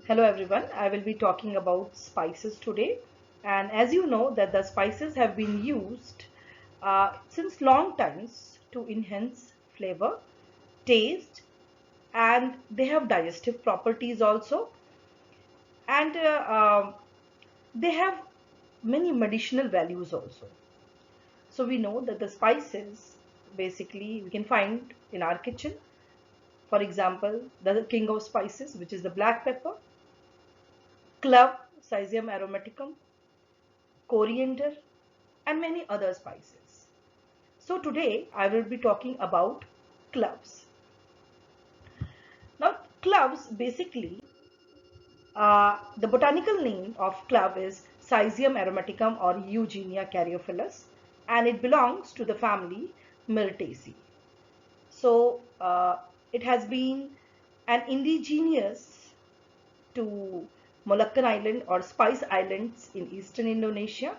Hello everyone, I will be talking about spices today, and as you know that the spices have been used since long times to enhance flavor, taste, and they have digestive properties also, and they have many medicinal values also. So we know that the spices basically we can find in our kitchen. For example, the king of spices, which is the black pepper, clove, Cysium aromaticum, coriander, and many other spices. So today I will be talking about cloves. Now cloves basically, the botanical name of clove is Cysium aromaticum or Eugenia caryophyllus, and it belongs to the family Myrtaceae. So it has been an indigenous to Moluccan Island or Spice Islands in eastern Indonesia,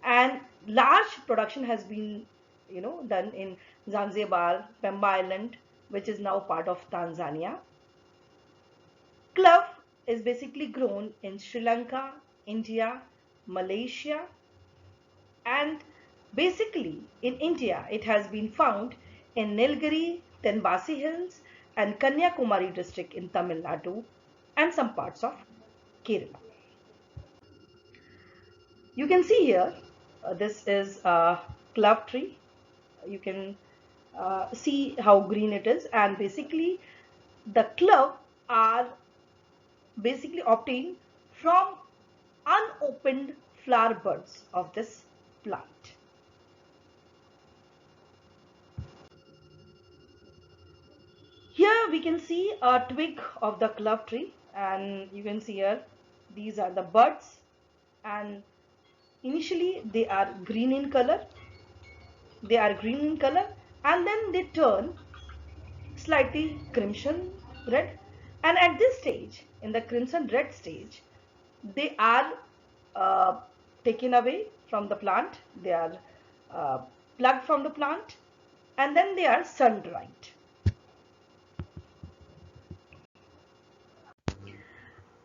and large production has been done in Zanzibar, Pemba Island, which is now part of Tanzania. Clove is basically grown in Sri Lanka, India, Malaysia, and basically in India it has been found in Nilgiri, Tenbasi Hills, and Kanyakumari district in Tamil Nadu and some parts of Kerala. You can see here, this is a clove tree. You can see how green it is, and basically the clove are basically obtained from unopened flower buds of this plant. Here we can see a twig of the clove tree, and you can see here these are the buds, and initially they are green in color. They are green in color, and then they turn slightly crimson red, and at this stage, in the crimson red stage, they are uh, taken away from the plant. They are uh, plucked from the plant, and then they are sun dried.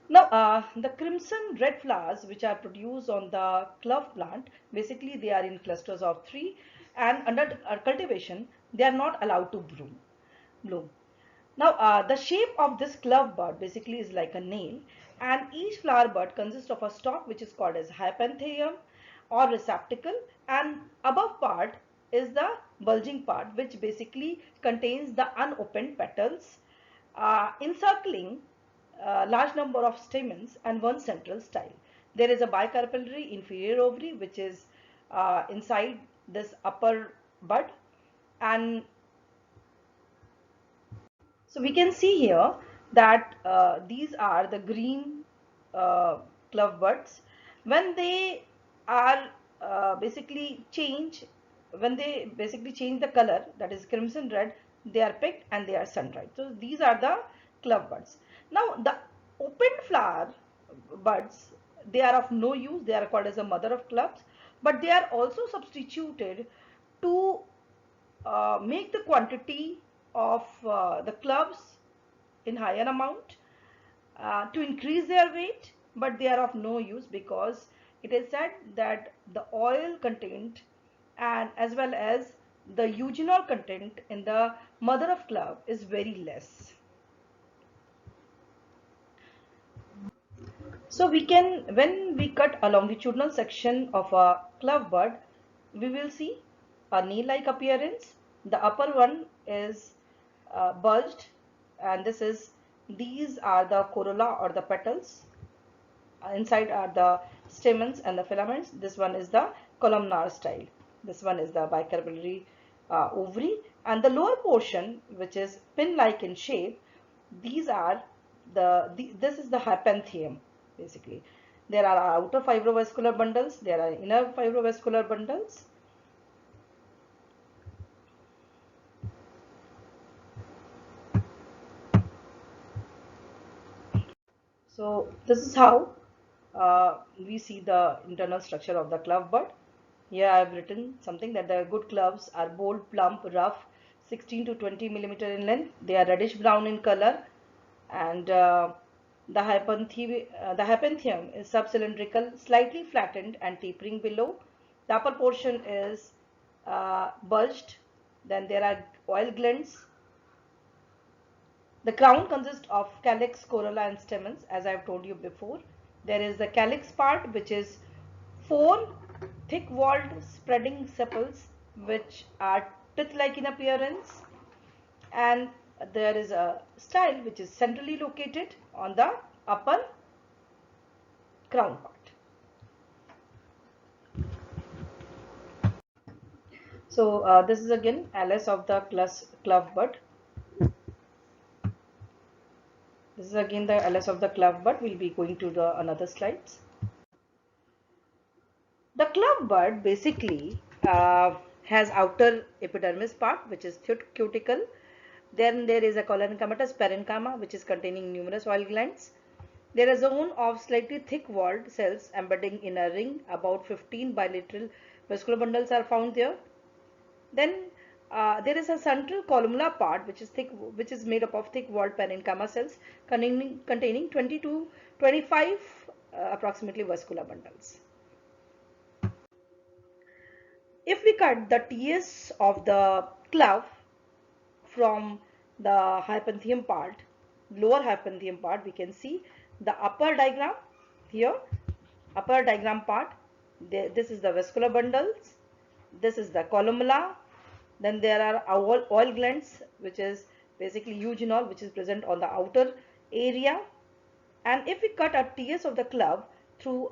Now the crimson red flowers which are produced on the clove plant, basically they are in clusters of 3, and under cultivation they are not allowed to bloom. Now, the shape of this clove bud basically is like a nail, and each flower bud consists of a stalk which is called as hypantheum or receptacle, and above part is the bulging part which basically contains the unopened petals, encircling a large number of stamens and one central style. There is a bicarpellary inferior ovary which is inside this upper bud, and so we can see here that these are the green clove buds. When they are basically change, when they basically change the color, that is crimson red, they are picked and they are sun dried. So these are the clove buds. Now the open flower buds, they are of no use. They are called as a mother of cloves, but they are also substituted to make the quantity of the cloves in higher amount to increase their weight, but they are of no use because it is said that the oil content and as well as the eugenol content in the mother of clove is very less. So we can, when we cut a longitudinal section of a clove bud, we will see a nail-like appearance. The upper one is bulged, and these are the corolla or the petals. Inside are the stamens and the filaments. This one is the columnar style. This one is the bicarpellary ovary, and the lower portion, which is pin-like in shape, these are this is the hypantheum. Basically, there are outer fibrovascular bundles, there are inner fibrovascular bundles. So this is how we see the internal structure of the clove bud. Here I have written something that the good cloves are bold, plump, rough, 16 to 20 millimeter in length. They are reddish brown in color, and The hypanthium is subcylindrical, slightly flattened and tapering below. The upper portion is bulged. Then there are oil glands. The crown consists of calyx, corolla and stamens, as I have told you before. There is the calyx part, which is four thick-walled spreading sepals which are teeth-like in appearance, and there is a style which is centrally located on the upper crown part. So this is again Alice of the clove bud. This is again the Alice of the clove bud. We'll be going to the another slides. The clove bud basically has outer epidermis part, which is cuticle. Then there is a coloncomatous parenchyma, which is containing numerous oil glands. There is a zone of slightly thick-walled cells embedding in a ring. About 15 bilateral vascular bundles are found there. Then there is a central columnar part, which is made up of thick-walled parenchyma cells containing 20 to 25 approximately vascular bundles. If we cut the TS of the clove from the hypanthium part, lower hypanthium part, we can see the upper diagram here, upper diagram part. This is the vascular bundles, this is the columella, then there are oil glands, which is basically eugenol, which is present on the outer area. And if we cut a TS of the clove through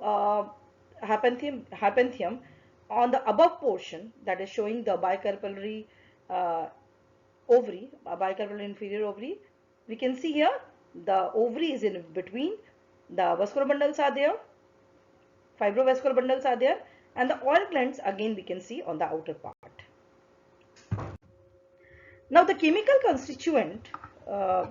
hypanthium on the above portion, that is showing the bicarpellary ovary, bicarpellary inferior ovary, we can see here the ovary is in between, the vascular bundles are there, fibrovascular bundles are there, and the oil glands again we can see on the outer part. Now the chemical constituent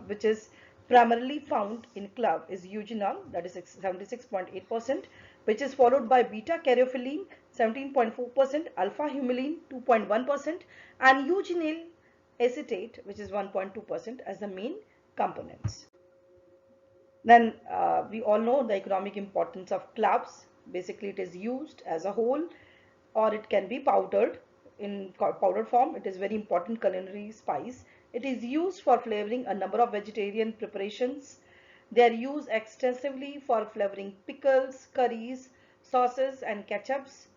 which is primarily found in clove is eugenol, that is 76.8%, which is followed by beta caryophyllene 17.4%, alpha humulene 2.1%, and eugenyl acetate, which is 1.2%, as the main components. Then we all know the economic importance of cloves. Basically, it is used as a whole, or it can be powdered in powder form. It is very important culinary spice. It is used for flavoring a number of vegetarian preparations. They are used extensively for flavoring pickles, curries, sauces and ketchups.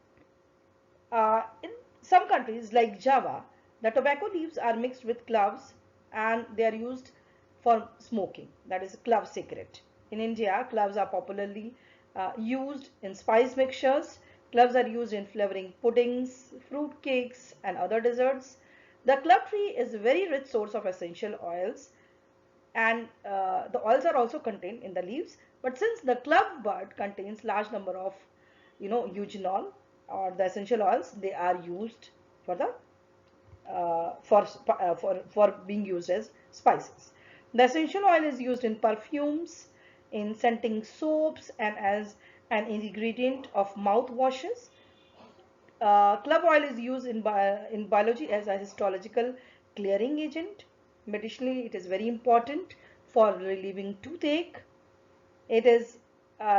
In some countries like Java, the tobacco leaves are mixed with cloves and they are used for smoking. That is clove cigarette. In India, cloves are popularly used in spice mixtures. Cloves are used in flavoring puddings, fruit cakes and other desserts. The clove tree is a very rich source of essential oils, and the oils are also contained in the leaves. But since the clove bud contains large number of eugenol or the essential oils, they are used for the for being used as spices. The essential oil is used in perfumes, in scenting soaps, and as an ingredient of mouthwashes. Clove oil is used in biology as a histological clearing agent. Medicinally, it is very important for relieving toothache. It is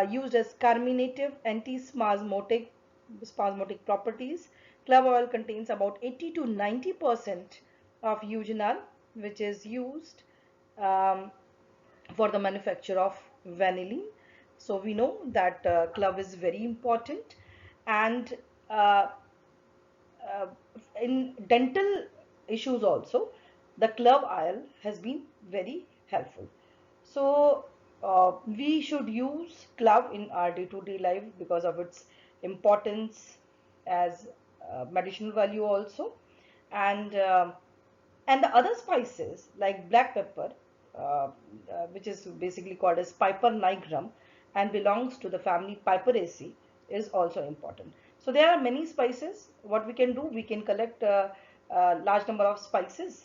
used as carminative, anti-spasmodic properties. Clove oil contains about 80 to 90% of eugenol, which is used um, for the manufacture of vanillin. So we know that clove is very important, and uh, uh, in dental issues also, the clove oil has been very helpful. So we should use clove in our day-to-day life because of its importance as medicinal value also, and uh, and the other spices like black pepper, which is basically called as Piper nigrum and belongs to the family Piperaceae, is also important. So there are many spices. What we can do, we can collect a large number of spices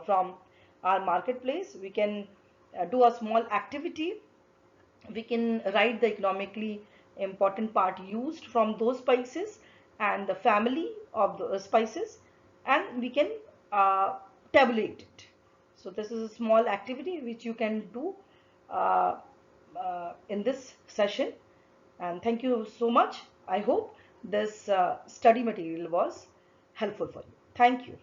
from our marketplace. We can do a small activity. We can write the economically important part used from those spices and the family of the spices, and we can uh, tabulate it. So this is a small activity which you can do uh, in this session, and thank you so much. I hope this study material was helpful for you. Thank you.